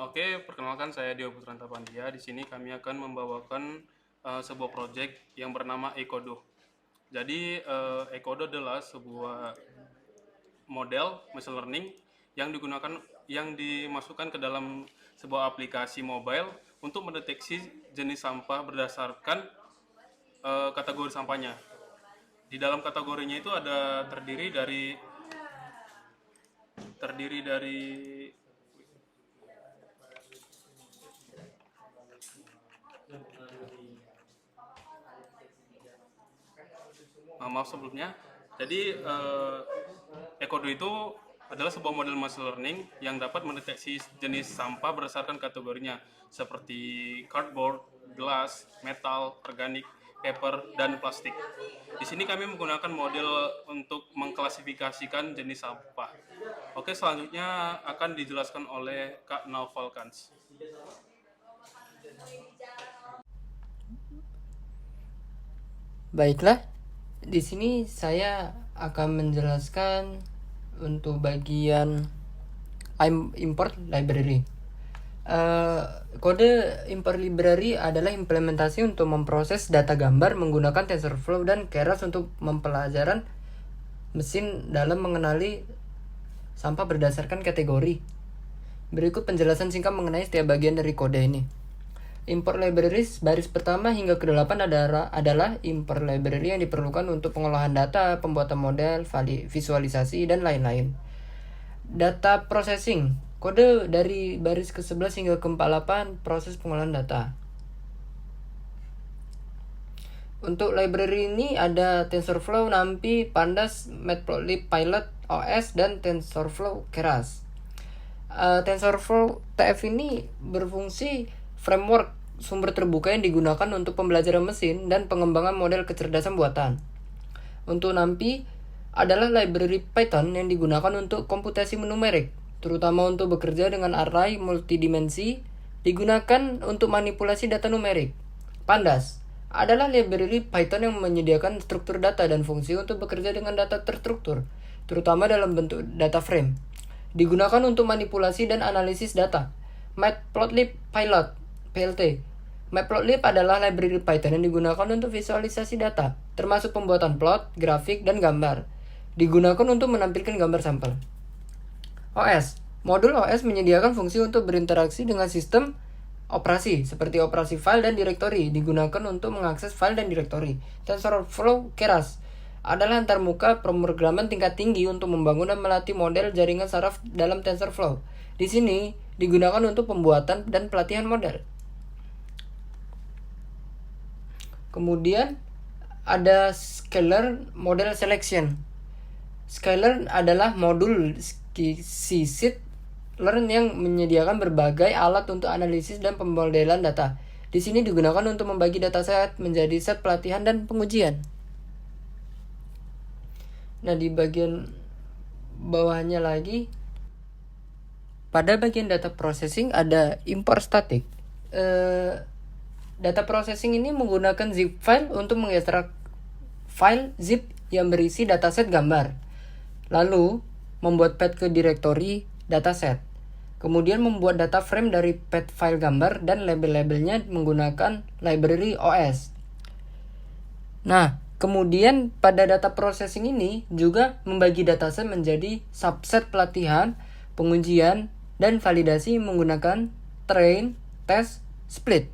Oke, perkenalkan saya Dio Putranta Pandia. Di sini kami akan membawakan sebuah proyek yang bernama Ekodo. Jadi Ekodo adalah sebuah model machine learning yang dimasukkan ke dalam sebuah aplikasi mobile untuk mendeteksi jenis sampah berdasarkan kategori sampahnya. Di dalam kategorinya itu ada terdiri dari maaf sebelumnya. Jadi Ekodo itu adalah sebuah model machine learning yang dapat mendeteksi jenis sampah berdasarkan kategorinya seperti cardboard, glass, metal, organik, paper, dan plastik. Di sini kami menggunakan model untuk mengklasifikasikan jenis sampah. Oke, selanjutnya akan dijelaskan oleh Kak Naufal Kans. Baiklah, di sini saya akan menjelaskan untuk bagian import library. Kode import library adalah implementasi untuk memproses data gambar menggunakan TensorFlow dan Keras untuk mempelajaran mesin dalam mengenali sampah berdasarkan kategori. Berikut penjelasan singkat mengenai setiap bagian dari kode ini. Import libraries baris pertama hingga ke-8 adalah import library yang diperlukan untuk pengolahan data, pembuatan model, visualisasi, dan lain-lain. Data processing, kode dari baris ke-11 hingga ke-48, proses pengolahan data. Untuk library ini ada TensorFlow, NumPy, Pandas, Matplotlib, Pilot, OS, dan TensorFlow Keras. TensorFlow TF ini berfungsi framework sumber terbuka yang digunakan untuk pembelajaran mesin dan pengembangan model kecerdasan buatan. Untuk NumPy adalah library Python yang digunakan untuk komputasi numerik, terutama untuk bekerja dengan array multidimensi, digunakan untuk manipulasi data numerik. Pandas adalah library Python yang menyediakan struktur data dan fungsi untuk bekerja dengan data terstruktur, terutama dalam bentuk data frame. Digunakan untuk manipulasi dan analisis data. Matplotlib Pilot (PLT). Matplotlib adalah library Python yang digunakan untuk visualisasi data, termasuk pembuatan plot, grafik, dan gambar. Digunakan untuk menampilkan gambar sampel. OS. Modul OS menyediakan fungsi untuk berinteraksi dengan sistem operasi, seperti operasi file dan direktori, digunakan untuk mengakses file dan direktori. TensorFlow Keras adalah antarmuka pemrograman tingkat tinggi untuk membangun dan melatih model jaringan saraf dalam TensorFlow. Di sini digunakan untuk pembuatan dan pelatihan model. Kemudian ada Scalar Model Selection. Scalar adalah modul scikit learn yang menyediakan berbagai alat untuk analisis dan pemodelan data. Di sini digunakan untuk membagi dataset menjadi set pelatihan dan pengujian. Nah, di bagian bawahnya lagi, pada bagian data processing ada import static. Data processing ini menggunakan zip file untuk mengekstrak file zip yang berisi dataset gambar, lalu membuat path ke direktori dataset, kemudian membuat data frame dari path file gambar dan label-labelnya menggunakan library OS. Nah, kemudian pada data processing ini juga membagi dataset menjadi subset pelatihan, pengujian, dan validasi menggunakan train, test, split.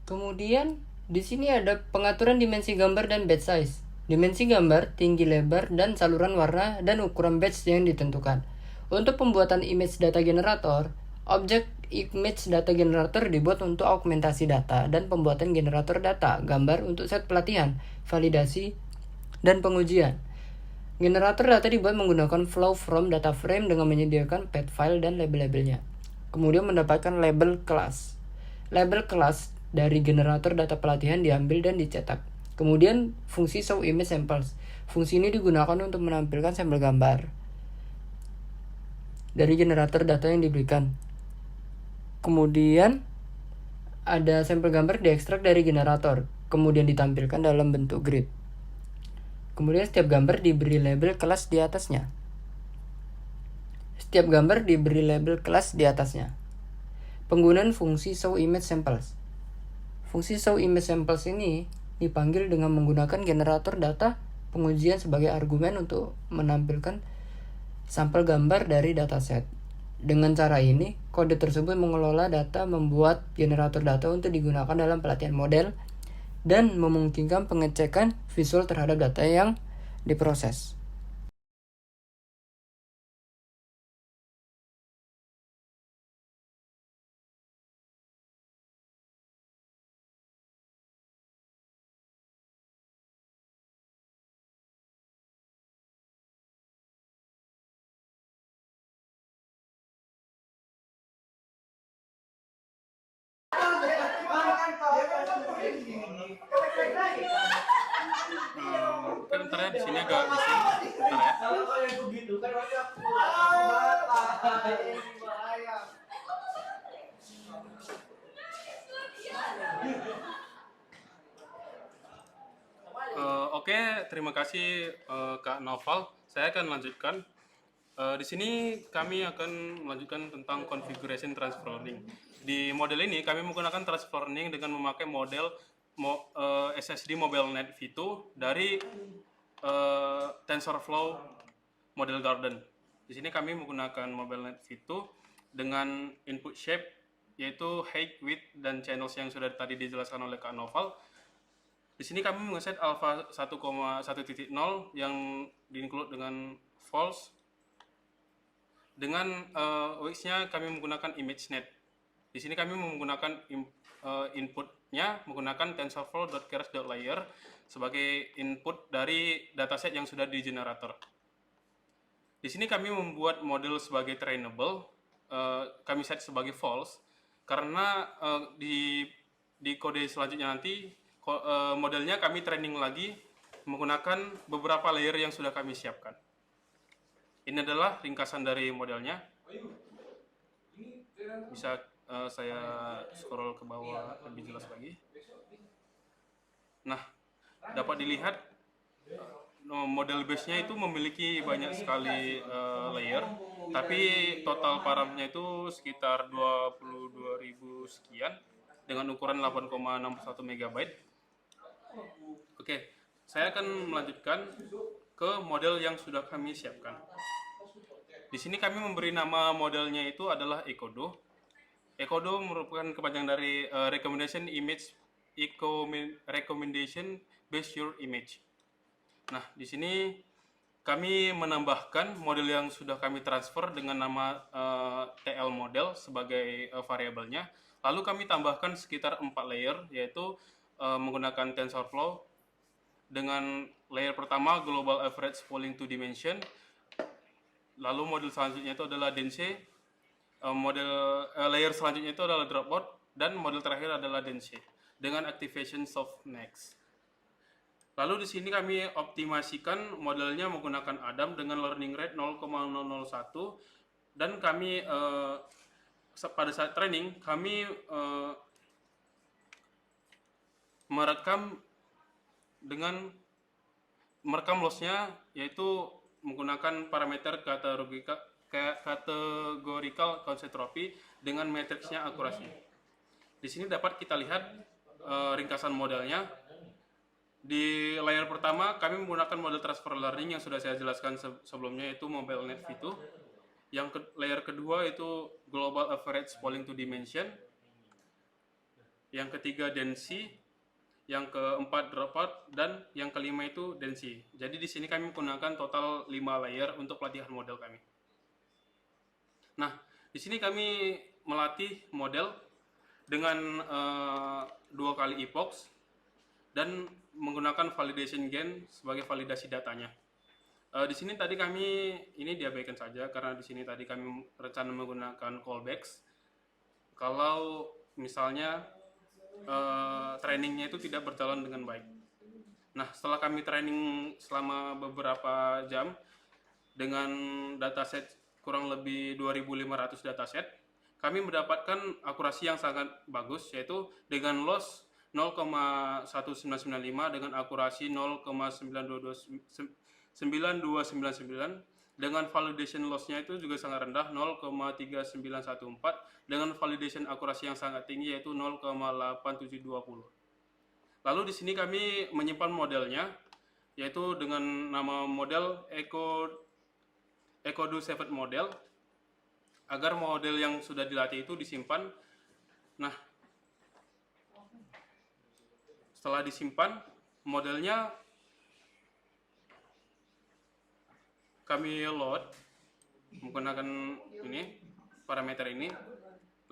Kemudian di sini ada pengaturan dimensi gambar dan batch size. Dimensi gambar, tinggi lebar, dan saluran warna dan ukuran batch yang ditentukan. Untuk pembuatan image data generator, objek image data generator dibuat untuk augmentasi data dan pembuatan generator data gambar untuk set pelatihan, validasi, dan pengujian. Generator data dibuat menggunakan flow from data frame dengan menyediakan path file dan label-labelnya. Kemudian mendapatkan label class. Label class dari generator data pelatihan diambil dan dicetak. Kemudian fungsi show image samples. Fungsi ini digunakan untuk menampilkan sampel gambar dari generator data yang diberikan. Kemudian ada sampel gambar diekstrak dari generator, kemudian ditampilkan dalam bentuk grid. Kemudian setiap gambar diberi label kelas di atasnya. Setiap gambar diberi label kelas di atasnya. Penggunaan fungsi show image samples. Fungsi show image samples ini dipanggil dengan menggunakan generator data pengujian sebagai argumen untuk menampilkan sampel gambar dari dataset. Dengan cara ini, kode tersebut mengelola data, membuat generator data untuk digunakan dalam pelatihan model, dan memungkinkan pengecekan visual terhadap data yang diproses. Oke, bentar ya, di sini agak bising. Bentar ya. Oke, terima kasih Kak Noval. Saya akan lanjutkan. Di sini kami akan melanjutkan tentang configuration transfer learning. Di model ini kami menggunakan transfer learning dengan memakai model SSD MobileNet V2 dari TensorFlow Model Garden. Di sini kami menggunakan MobileNet V2 dengan input shape yaitu height, width, dan channels yang sudah tadi dijelaskan oleh Kak Noval. Di sini kami mengeset alpha 1,1.0 yang di-include dengan false. Dengan width-nya kami menggunakan ImageNet. Di sini kami menggunakan inputnya menggunakan TensorFlow.keras.layer sebagai input dari dataset yang sudah di generator. Di sini kami membuat model sebagai trainable, kami set sebagai false karena di kode selanjutnya nanti modelnya kami training lagi menggunakan beberapa layer yang sudah kami siapkan. Ini adalah ringkasan dari modelnya. Bisa saya scroll ke bawah lebih jelas lagi. Nah, dapat dilihat model base-nya itu memiliki banyak sekali layer, tapi total paramnya itu sekitar 22.000 sekian dengan ukuran 8,61 MB. Oke, saya akan melanjutkan ke model yang sudah kami siapkan. Di sini kami memberi nama modelnya itu adalah Ecodo. Ecodo merupakan kepanjangan dari Recommendation Based Your Image. Nah, di sini kami menambahkan model yang sudah kami transfer dengan nama TL model sebagai variabelnya. Lalu kami tambahkan sekitar 4 layer, yaitu menggunakan TensorFlow dengan layer pertama Global Average Polling to Dimension. Lalu model selanjutnya itu adalah Dense. Layer selanjutnya itu adalah Dropboard, dan model terakhir adalah Dense dengan Activation Soft Next. Lalu di sini kami optimasikan modelnya menggunakan Adam dengan learning rate 0,001, dan kami pada saat training kami merekam lossnya, yaitu menggunakan parameter categorical concentropy dengan matriksnya akurasi. Di sini dapat kita lihat ringkasan modelnya. Di layer pertama kami menggunakan model transfer learning yang sudah saya jelaskan sebelumnya, yaitu MobileNet V2. Layer kedua itu Global Average Polling to Dimension. Yang ketiga Dense, yang keempat Dropout, dan yang kelima itu Dense. Jadi di sini kami menggunakan total 5 layer untuk pelatihan model kami. Nah, di sini kami melatih model dengan 2 kali epochs dan menggunakan validation gain sebagai validasi datanya. Di sini tadi kami ini diabaikan saja karena di sini tadi kami rencana menggunakan callbacks. Kalau misalnya trainingnya itu tidak berjalan dengan baik. Nah, setelah kami training selama beberapa jam dengan dataset kurang lebih 2.500 dataset, kami mendapatkan akurasi yang sangat bagus, yaitu dengan loss 0,1995 dengan akurasi 0,9299 dengan validation loss-nya itu juga sangat rendah 0,3914 dengan validation akurasi yang sangat tinggi yaitu 0,8720. Lalu di sini kami menyimpan modelnya yaitu dengan nama model EcoDo Saved model agar model yang sudah dilatih itu disimpan. Nah, setelah disimpan modelnya kami load menggunakan ini parameter ini,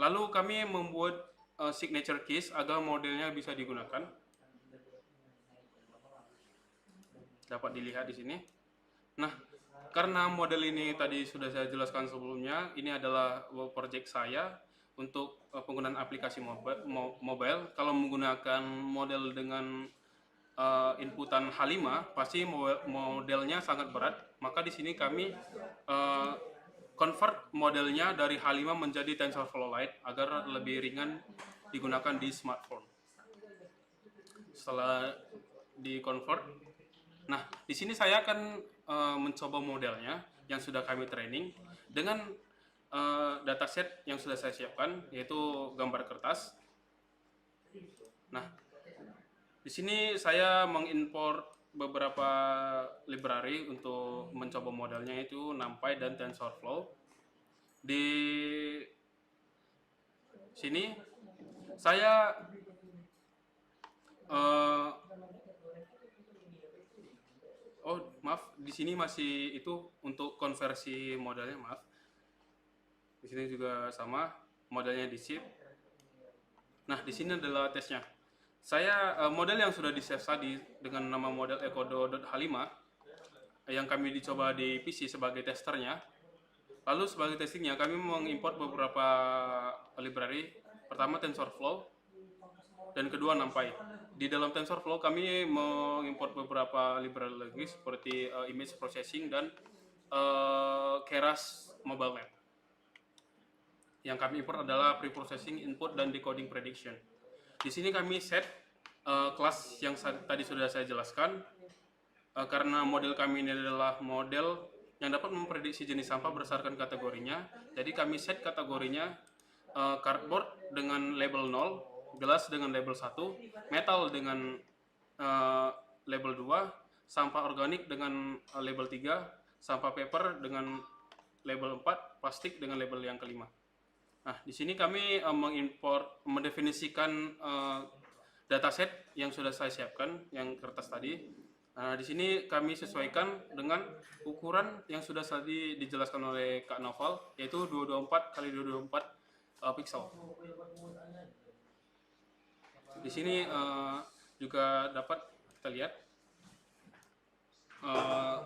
lalu kami membuat signature keys agar modelnya bisa digunakan. Dapat dilihat di sini. Nah, karena model ini tadi sudah saya jelaskan sebelumnya, ini adalah project saya untuk penggunaan aplikasi mobile. Kalau menggunakan model dengan inputan H5, pasti modelnya sangat berat. Maka di sini kami convert modelnya dari H5 menjadi TensorFlow Lite agar lebih ringan digunakan di smartphone. Setelah di-convert, nah di sini saya akan mencoba modelnya yang sudah kami training dengan dataset yang sudah saya siapkan, yaitu gambar kertas. Nah, di sini saya mengimport beberapa library untuk mencoba modelnya, itu NumPy dan TensorFlow. Di sini saya maaf, di sini masih itu untuk konversi modelnya, maaf. Di sini juga sama, modelnya di zip. Nah, di sini adalah tesnya. Saya model yang sudah di-save tadi dengan nama model ecodo.h5 yang kami dicoba di PC sebagai testernya. Lalu sebagai testingnya kami mengimport beberapa library. Pertama TensorFlow dan kedua NumPy. Di dalam TensorFlow kami mengimport beberapa library lagi seperti image processing dan Keras mobile map. Yang kami import adalah preprocessing, input, dan decoding prediction. Di sini kami set kelas yang tadi sudah saya jelaskan. Karena model kami ini adalah model yang dapat memprediksi jenis sampah berdasarkan kategorinya. Jadi kami set kategorinya cardboard dengan label 0, gelas dengan label 1, metal dengan label 2, sampah organik dengan label 3, sampah paper dengan label 4, plastik dengan label yang kelima. Nah, di sini kami mendefinisikan dataset yang sudah saya siapkan, yang kertas tadi. Nah, di sini kami sesuaikan dengan ukuran yang sudah tadi dijelaskan oleh Kak Noval, yaitu 224 x 224 pixel. Di sini juga dapat kita lihat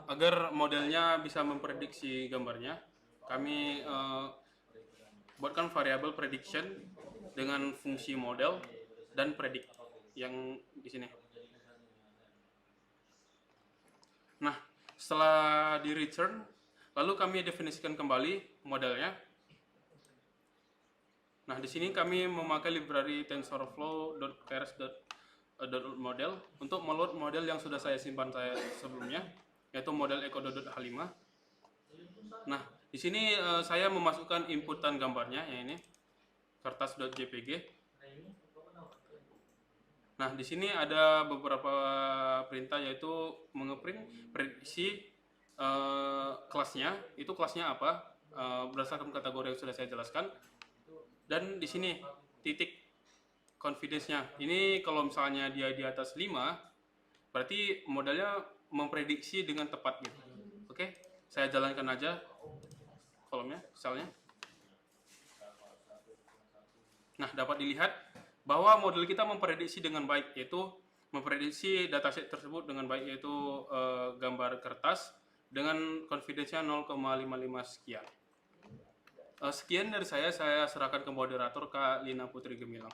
agar modelnya bisa memprediksi gambarnya. Kami buatkan variabel prediction dengan fungsi model dan predict yang di sini. Nah, setelah di return, lalu kami definisikan kembali modelnya. Nah, di sini kami memakai library TensorFlow.keras.model untuk meload model yang sudah saya simpan sebelumnya, yaitu model ecodo.h5. Nah, di sini saya memasukkan inputan gambarnya, yang ini kertas.jpg. Nah, di sini ada beberapa perintah, yaitu mengeprint prediksi kelasnya, itu kelasnya apa, berdasarkan kategori yang sudah saya jelaskan. Dan di sini titik confidence-nya. Ini kalau misalnya dia di atas 5, berarti modelnya memprediksi dengan tepat gitu. Oke, saya jalankan aja kolomnya, misalnya. Nah, dapat dilihat bahwa model kita memprediksi dengan baik, yaitu memprediksi dataset tersebut dengan baik, yaitu gambar kertas dengan confidence-nya 0,55 sekian. Sekian dari saya serahkan ke moderator Kak Lina Putri Gemilang.